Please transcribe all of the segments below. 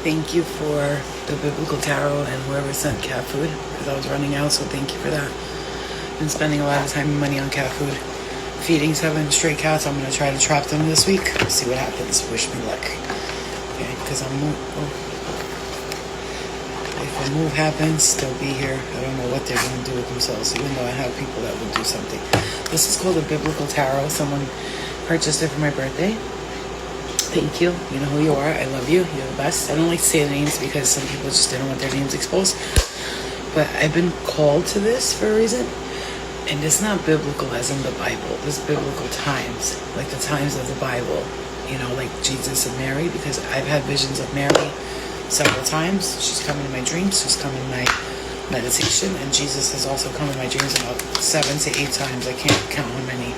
Thank you for the Biblical Tarot and whoever sent cat food, because I was running out, so thank you for that. Been spending a lot of time and money on cat food. Feeding 7 stray cats. I'm going to try to trap them this week. See what happens. Wish me luck. Okay, because if a move happens, they'll be here. I don't know what they're going to do with themselves, even though I have people that would do something. This is called a Biblical Tarot. Someone purchased it for my birthday. Thank you. You know who you are. I love you. You're the best. I don't like to say the names because some people just didn't want their names exposed. But I've been called to this for a reason. And it's not biblical as in the Bible. It's biblical times. Like the times of the Bible. You know, like Jesus and Mary. Because I've had visions of Mary several times. She's come in my dreams. She's come in my meditation. And Jesus has also come in my dreams about 7 to 8 times. I can't count how many.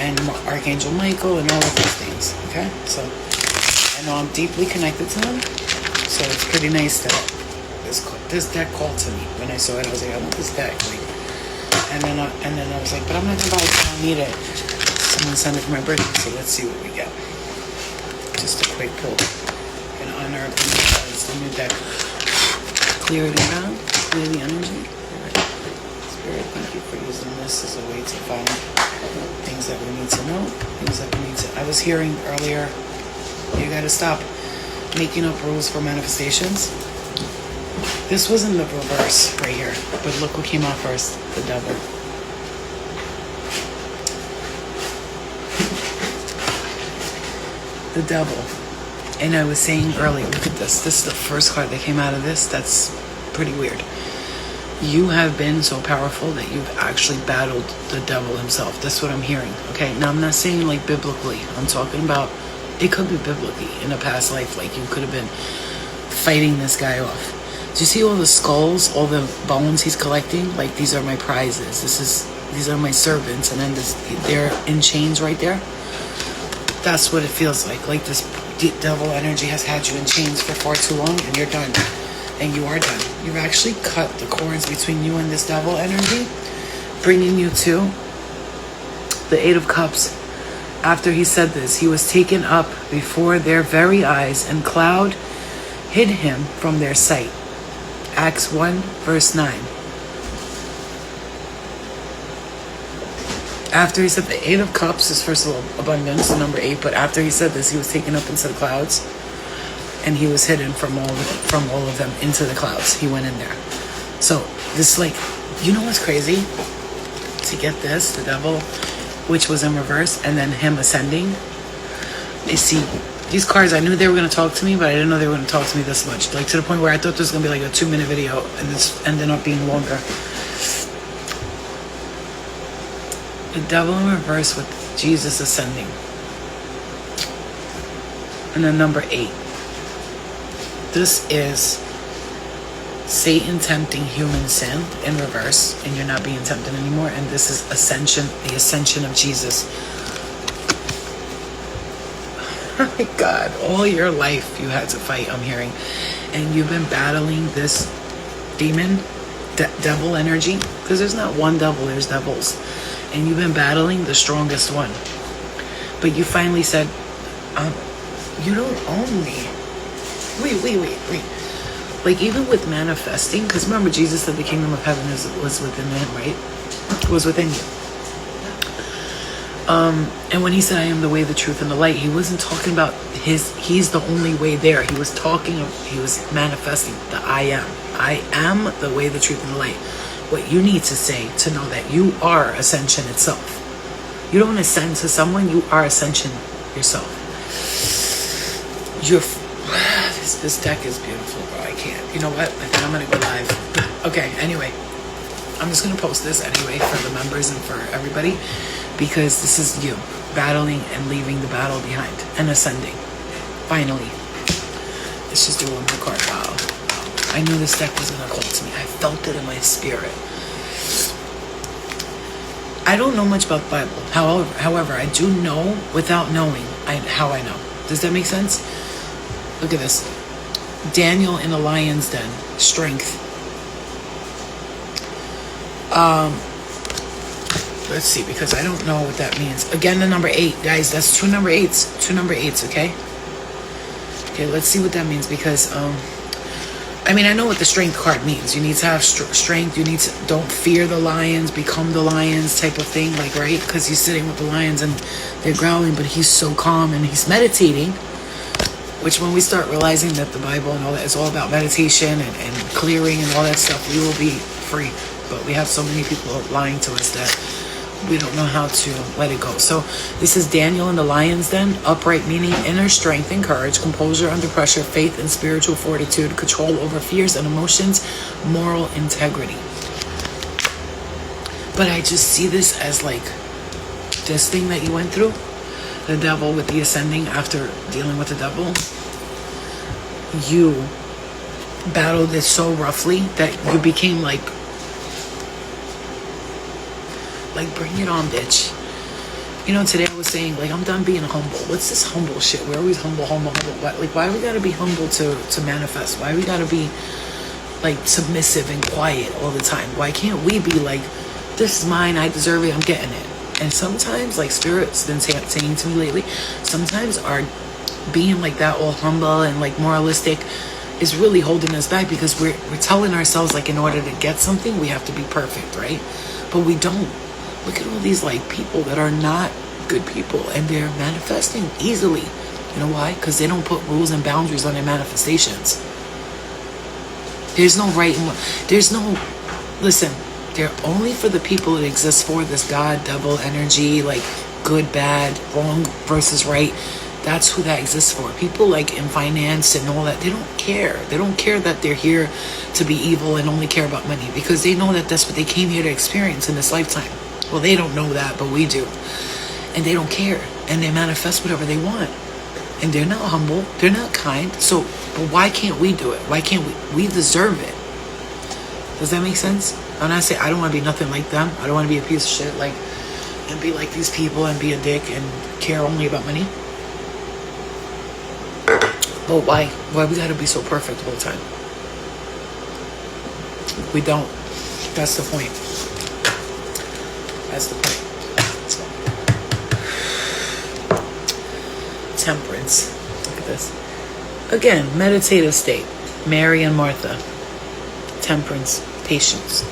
And Archangel Michael and all of those things, okay? So I know I'm deeply connected to him, so it's pretty nice that this deck called to me. When I saw it, I was like, I want this deck, like, and then I was like, but I'm not gonna buy it, I don't need it. Someone sent it for my birthday, so let's see what we get. Just a quick pull. In honor of the new deck. Clear it around, clear the energy. Spirit, thank you for using this as a way to find things that we need to know, things that we need to... I was hearing earlier, you gotta stop making up rules for manifestations. This was in the reverse right here, but look what came out first, the devil. The devil. And I was saying earlier, look at this. This is the first card that came out of this. That's pretty weird. You have been so powerful that you've actually battled the devil himself. That's what I'm hearing. Okay, now I'm not saying like biblically. I'm talking about, it could be biblically in a past life. Like you could have been fighting this guy off. Do you see all the skulls, all the bones he's collecting? Like these are my prizes. These are my servants. And then they're in chains right there. That's what it feels like. Like this devil energy has had you in chains for far too long and you're done. And you are done. You've actually cut the cords between you and this devil energy, bringing you to the 8 of Cups. After he said this, he was taken up before their very eyes, and cloud hid him from their sight. Acts 1, verse 9. After he said the 8 of Cups is first of all abundance, the number 8, but after he said this, he was taken up into the clouds. And he was hidden from all of them into the clouds. He went in there. So this, like, you know what's crazy? To get this, the devil, which was in reverse, and then him ascending. I see these cards. I knew they were going to talk to me, but I didn't know they were going to talk to me this much. Like to the point where I thought this was going to be like a 2-minute video, and this ended up being longer. The devil in reverse with Jesus ascending. And then number 8. This is Satan tempting human sin in reverse, and you're not being tempted anymore. And this is ascension, the ascension of Jesus. Oh my God, all your life you had to fight, I'm hearing. And you've been battling this demon, devil energy, because there's not one devil, there's devils. And you've been battling the strongest one. But you finally said, you don't own me. Wait. Like even with manifesting, because remember Jesus said the kingdom of heaven was within him, right? It was within you. And when he said, I am the way, the truth, and the light, he wasn't talking about he's the only way there. He was manifesting the I am. I am the way, the truth, and the light. What you need to say to know that you are ascension itself. You don't ascend to someone, you are ascension yourself. This deck is beautiful, bro. I can't. You know what? I think I'm going to go live. Okay, anyway. I'm just going to post this anyway for the members and for everybody. Because this is you. Battling and leaving the battle behind. And ascending. Finally. Let's just do one more card. Wow. I knew this deck was going to call to me. I felt it in my spirit. I don't know much about the Bible. However, I do know without knowing how I know. Does that make sense? Look at this. Daniel in a lion's den. Strength. Let's see, because I don't know what that means. Again, the number 8. Guys, that's 2 number 8s. 2 number 8s, okay? Okay, let's see what that means, because I mean, I know what the strength card means. You need to have strength. You need to, don't fear the lions, become the lions type of thing, like, right? Because he's sitting with the lions and they're growling, but he's so calm and he's meditating. Which, when we start realizing that the Bible and all that is all about meditation and clearing and all that stuff, we will be free. But we have so many people lying to us that we don't know how to let it go. So this is Daniel and the lions then. Upright meaning inner strength and courage, composure under pressure, faith and spiritual fortitude, control over fears and emotions, moral integrity. But I just see this as like this thing that you went through, the devil with the ascending, after dealing with the devil, you battled it so roughly that you became like bring it on, bitch. You know, today I was saying, like, I'm done being humble. What's this humble shit? We're always humble. Why we gotta be humble to manifest? Why we gotta be like submissive and quiet all the time? Why can't we be like, this is mine, I deserve it, I'm getting it? And sometimes, like Spirit's been saying to me lately, sometimes our being like that, all humble and like moralistic, is really holding us back, because we're telling ourselves, like, in order to get something we have to be perfect, right? But we don't. Look at all these like people that are not good people and they're manifesting easily. You know why? Because they don't put rules and boundaries on their manifestations. There's no right and there's no, listen, they're only for the people it exists for, this God, devil energy, like good, bad, wrong versus right. That's who that exists for. People like in finance and all that, they don't care. They don't care that they're here to be evil and only care about money, because they know that that's what they came here to experience in this lifetime. Well, they don't know that, but we do. And they don't care. And they manifest whatever they want. And they're not humble. They're not kind. So, but why can't we do it? Why can't we? We deserve it. Does that make sense? When I say I don't want to be nothing like them, I don't want to be a piece of shit, like, and be like these people and be a dick and care only about money. But why? Why we gotta be so perfect all the time? We don't. That's the point. That's the point. Temperance. Look at this. Again, meditative state. Mary and Martha. Temperance. Patience.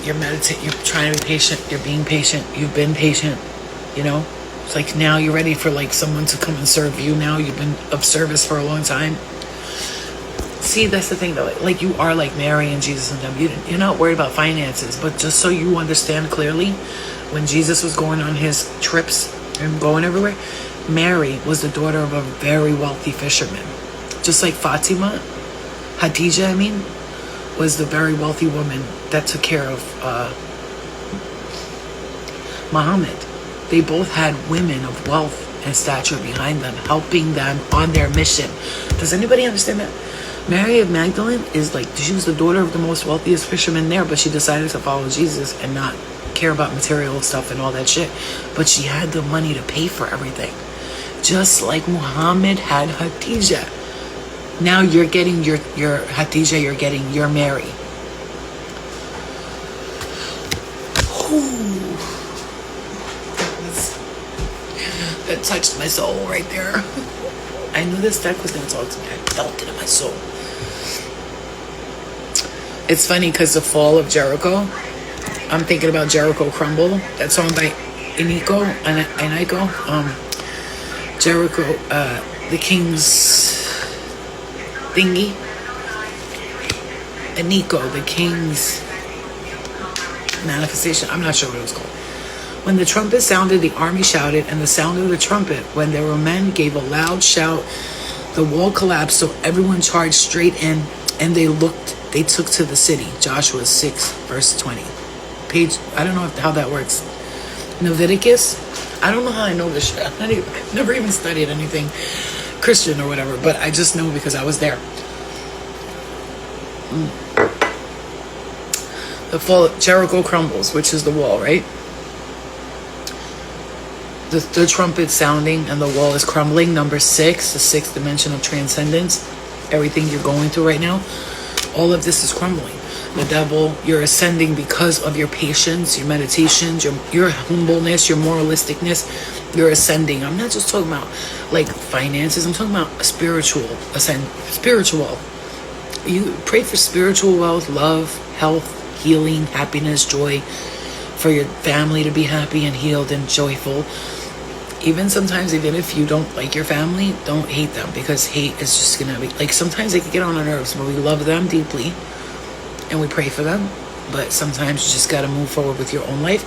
You're meditating. You're trying to be patient. You're being patient. You've been patient. You know? It's like now you're ready for like someone to come and serve you. Now you've been of service for a long time. See, that's the thing though. Like you are like Mary and Jesus and them. You're not worried about finances, but just so you understand clearly, when Jesus was going on his trips and going everywhere, Mary was the daughter of a very wealthy fisherman. Just like Fatima, Hadija, I mean, was the very wealthy woman that took care of Muhammad. They both had women of wealth and stature behind them, helping them on their mission. Does anybody understand that? Mary of Magdalene is like, she was the daughter of the most wealthiest fisherman there, but she decided to follow Jesus and not care about material stuff and all that shit. But she had the money to pay for everything. Just like Muhammad had Hadija. Now you're getting your Hadija, you're getting your Mary. Ooh. That touched my soul right there. I knew this deck was going to talk to me. I felt it in my soul. It's funny because the fall of Jericho, I'm thinking about Jericho Crumble, that song by Iniko. Jericho, the King's thingy. Iniko, the King's manifestation. I'm not sure what it was called. When the trumpet sounded, the army shouted, and the sound of the trumpet, when there were men, gave a loud shout. The wall collapsed, so everyone charged straight in, and they took to the city. Joshua 6, verse 20. Page, I don't know how that works. Leviticus, I don't know how I know this shit. I've never even studied anything Christian or whatever, but I just know because I was there. The fall of Jericho crumbles, which is the wall, right? The trumpet sounding and the wall is crumbling. Number 6, the 6th dimension of transcendence. Everything you're going through right now, all of this is crumbling. the devil. You're ascending because of your patience, your meditations, your humbleness, your moralisticness. You're ascending. I'm not just talking about like finances. I'm talking about spiritual. You pray for spiritual wealth, love, health, healing, happiness, joy, for your family to be happy and healed and joyful. Even sometimes, even if you don't like your family, don't hate them, because hate is just gonna be like, sometimes they can get on our nerves, but we love them deeply and we pray for them. But sometimes you just gotta move forward with your own life.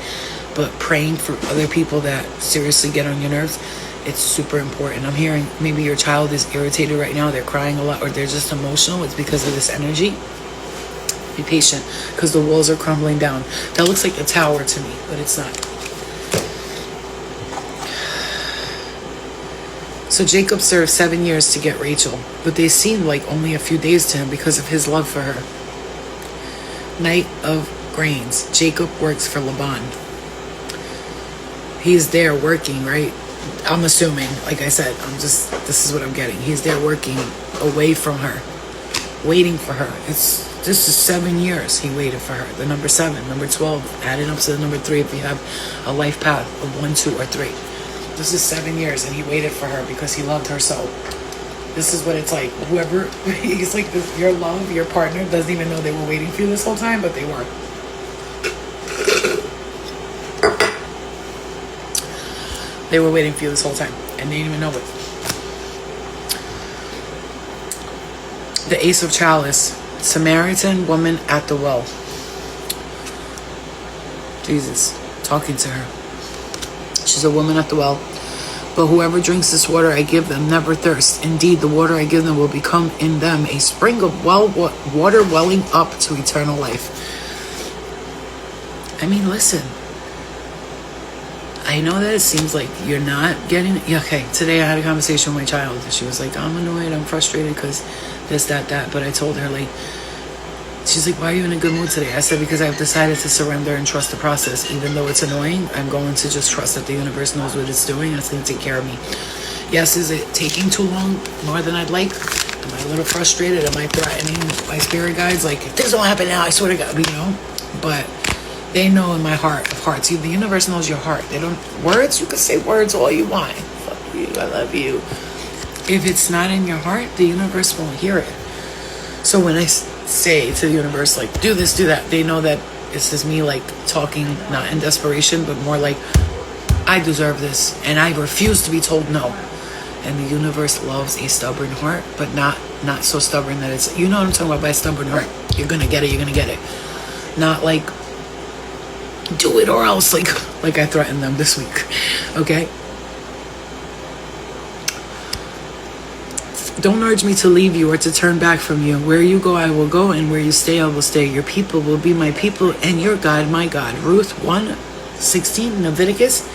But praying for other people that seriously get on your nerves, it's super important. I'm hearing maybe your child is irritated right now, they're crying a lot, or they're just emotional. It's because of this energy. Be patient, because the walls are crumbling down. That looks like a tower to me, but it's not. So Jacob served 7 years to get Rachel, but they seemed like only a few days to him because of his love for her. Night of grains. Jacob works for Laban. He's there working, right? I'm assuming, like I said, this is what I'm getting. He's there working away from her, waiting for her. This is 7 years he waited for her. The number 7, number 12, adding up to the number 3 if you have a life path of 1, 2, or 3. This is 7 years, and he waited for her because he loved her so. This is what it's like. Whoever, it's like your love, your partner doesn't even know they were waiting for you this whole time, but they were. They were waiting for you this whole time, and they didn't even know it. The Ace of Chalice. Samaritan woman at the well. Jesus, talking to her. She's a woman at the well. But whoever drinks this water I give them never thirst. Indeed, the water I give them will become in them a spring of water welling up to eternal life. I mean, listen. I know that it seems like you're not getting it. Yeah, okay, today I had a conversation with my child. She was like, I'm annoyed, I'm frustrated because this, that. But I told her, like, she's like, why are you in a good mood today? I said, because I've decided to surrender and trust the process. Even though it's annoying, I'm going to just trust that the universe knows what it's doing and it's going to take care of me. Yes, is it taking too long, more than I'd like? Am I a little frustrated? Am I threatening my spirit guides? Like, if this don't happen now, I swear to God, you know? But they know in my heart of hearts. The universe knows your heart. They don't, words, you can say words all you want. Fuck you, I love you. If it's not in your heart, the universe won't hear it. So when I say to the universe, like, do this, do that, they know that this is me, like, talking not in desperation, but more like, I deserve this, and I refuse to be told no. And the universe loves a stubborn heart, but not so stubborn that it's, you know what I'm talking about by stubborn heart. You're gonna get it. Not like, do it or else, like I threatened them this week. Okay? Don't urge me to leave you or to turn back from you. Where you go, I will go, and where you stay, I will stay. Your people will be my people, and your God, my God. Ruth 1:16, Leviticus.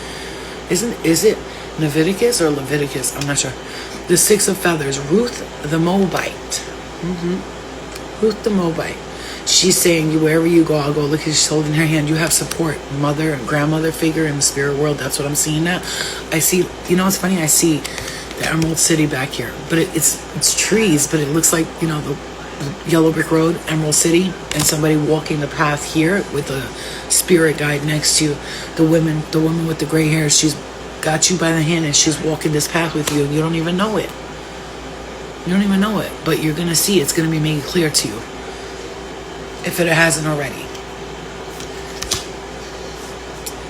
Is it Leviticus or Leviticus? I'm not sure. The 6 of feathers. Ruth the Moabite. Ruth the Moabite. She's saying, wherever you go, I'll go. Look, she's holding her hand. You have support, mother and grandmother figure in the spirit world. That's what I'm seeing now. I see, you know what's funny? I see the Emerald City back here, but it's trees, but it looks like, you know, the yellow brick road, Emerald City, and somebody walking the path here with a spirit guide next to you. The woman with the gray hair, she's got you by the hand and she's walking this path with you, and you don't even know it. You don't even know it, but you're gonna see it's gonna be made clear to you if it hasn't already.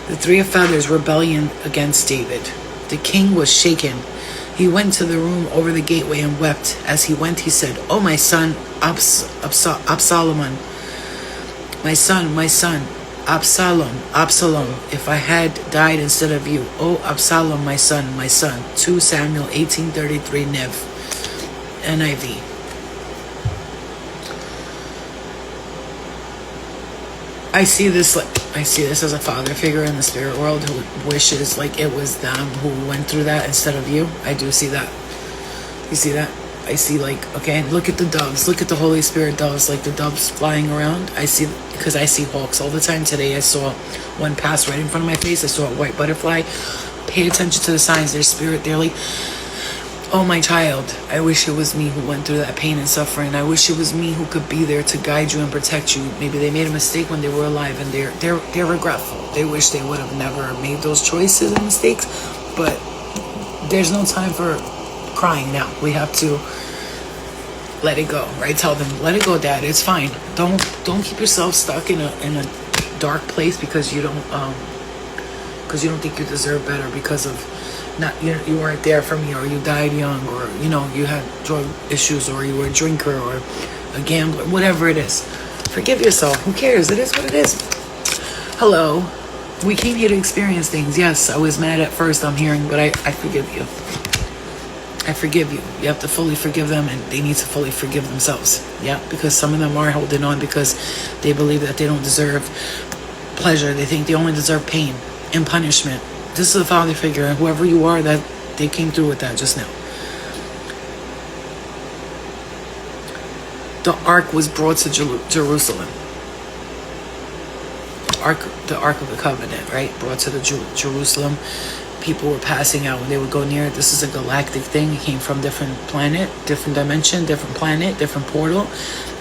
The 3 of feathers, rebellion against David. The king was shaken. He went to the room over the gateway and wept. As he went, he said, "Oh, my son, Absalom, my son, Absalom, if I had died instead of you. Oh, Absalom, my son. 2 Samuel 18:33, Nev, NIV. I see this as a father figure in the spirit world who wishes like it was them who went through that instead of you. I do see that. You see that? I see, like, okay, look at the doves. Look at the Holy Spirit doves, like the doves flying around. I see, because I see hawks all the time. Today I saw one pass right in front of my face. I saw a white butterfly. Pay attention to the signs. Their spirit, they're like, Oh, my child, I wish it was me who went through that pain and suffering. I wish it was me who could be there to guide you and protect you. Maybe they made a mistake when they were alive, and they're regretful. They wish they would have never made those choices and mistakes. But there's no time for crying now. We have to let it go, right? Tell them, let it go, Dad. It's fine. Don't keep yourself stuck in a dark place because you don't think you deserve better because of not you weren't there for me, or you died young, or you had drug issues, or you were a drinker or a gambler, whatever it is. Forgive yourself. Who cares? It is what it is. Hello. We came here to experience things. Yes, I was mad at first, I'm hearing, but I forgive you. I forgive you. You have to fully forgive them, and they need to fully forgive themselves. Yeah, because some of them are holding on because they believe that they don't deserve pleasure. They think they only deserve pain and punishment. This is a father figure, and whoever you are, that they came through with that just now. The ark was brought to Jerusalem. The ark of the covenant, right? Brought to the Jerusalem. People were passing out when they would go near it. This is a galactic thing. It came from different planet, different dimension, different planet, different portal.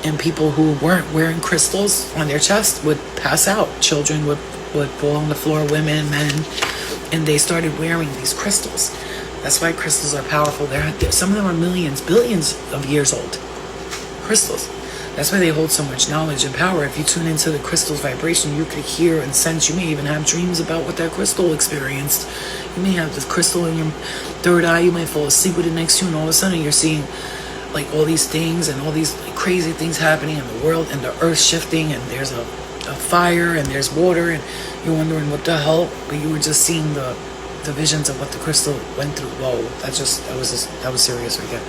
And people who weren't wearing crystals on their chest would pass out. Children would fall on the floor, women, men, and they started wearing these crystals. That's why crystals are powerful. Some of them are millions, billions of years old. Crystals. That's why they hold so much knowledge and power. If you tune into the crystal's vibration, you could hear and sense. You may even have dreams about what that crystal experienced. You may have this crystal in your third eye. You might fall asleep with it next to you, and all of a sudden you're seeing like all these things and all these like crazy things happening in the world, and the earth shifting, and there's a fire, and there's water, and you're wondering what the hell, but you were just seeing the visions of what the crystal went through. Whoa, that was serious right there.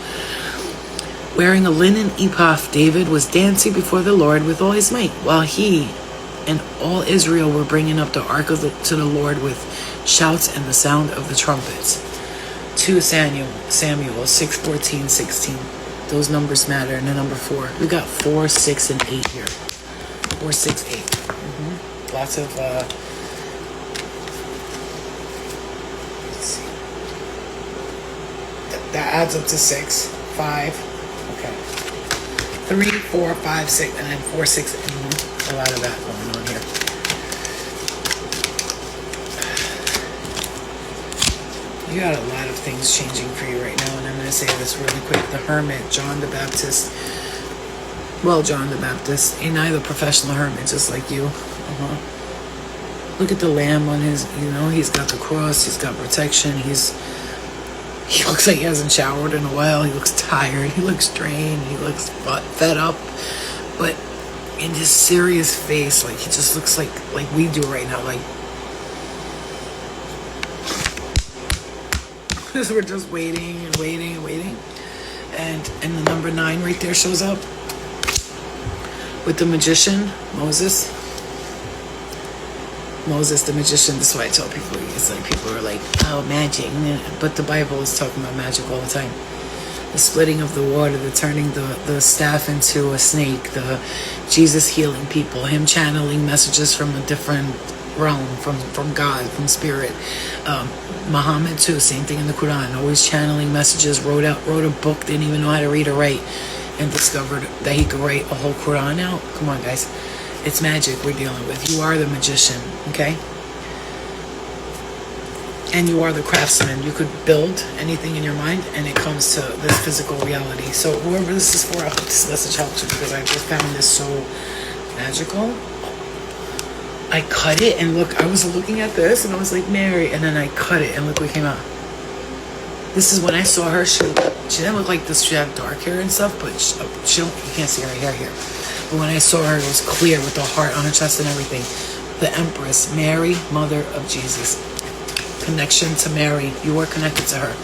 Wearing a linen ephod, David was dancing before the Lord with all his might, while he and all Israel were bringing up the ark to the Lord with shouts and the sound of the trumpets. 2 Samuel 6:14, 16. Those numbers matter. And the number 4. We got 4, 6, and 8 here. 4, 6, 8. Lots of let's see. That adds up to 6, 5. Okay. 3, 4, 5, 6, and then 4, 6. A lot of that going on here. You got a lot of things changing for you right now, and I'm going to say this really quick. The hermit, John the Baptist. Well, John the Baptist, ain't I the professional hermit, just like you. Look at the lamb on his, he's got the cross, he's got protection, he looks like he hasn't showered in a while, he looks tired, he looks drained, he looks fed up, but in his serious face, like, he just looks like we do right now, like, because we're just waiting and waiting and waiting, and the number 9 right there shows up, with the magician, Moses the magician. This is why I tell people, it's like people are like, oh, magic, but the Bible is talking about magic all the time. The splitting of the water, the turning the staff into a snake, the Jesus healing people, him channeling messages from a different realm, from God, from spirit. Muhammad too, same thing in the Quran, always channeling messages, wrote a book, didn't even know how to read or write, and discovered that he could write a whole Quran out. Come on, guys. It's magic we're dealing with. You are the magician, okay? And you are the craftsman. You could build anything in your mind, and it comes to this physical reality. So whoever this is for, I hope this message helps you, because I just found this so magical. I cut it, and look, I was looking at this, and I was like, Mary, and then I cut it, and look what came out. This is when I saw her, she didn't look like this. She had dark hair and stuff, but you can't see her hair here. But when I saw her, it was clear with the heart on her chest and everything. The Empress, Mary, Mother of Jesus. Connection to Mary. You are connected to her.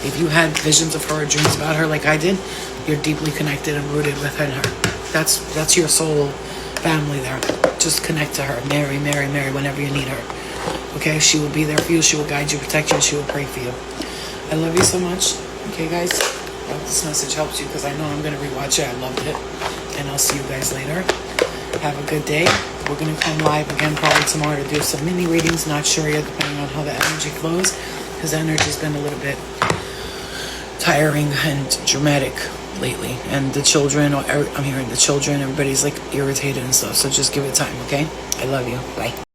If you had visions of her or dreams about her like I did, you're deeply connected and rooted within her. That's your soul family there. Just connect to her. Mary, Mary, Mary, whenever you need her. Okay? She will be there for you. She will guide you, protect you, and she will pray for you. I love you so much. Okay, guys? I hope this message helps you, because I know I'm going to rewatch it. I loved it. And I'll see you guys later. Have a good day. We're going to come live again probably tomorrow to do some mini readings. Not sure yet, depending on how the energy flows, because the energy's been a little bit tiring and dramatic lately. And the children, I'm hearing the children, everybody's like irritated and stuff. So just give it time, okay? I love you. Bye.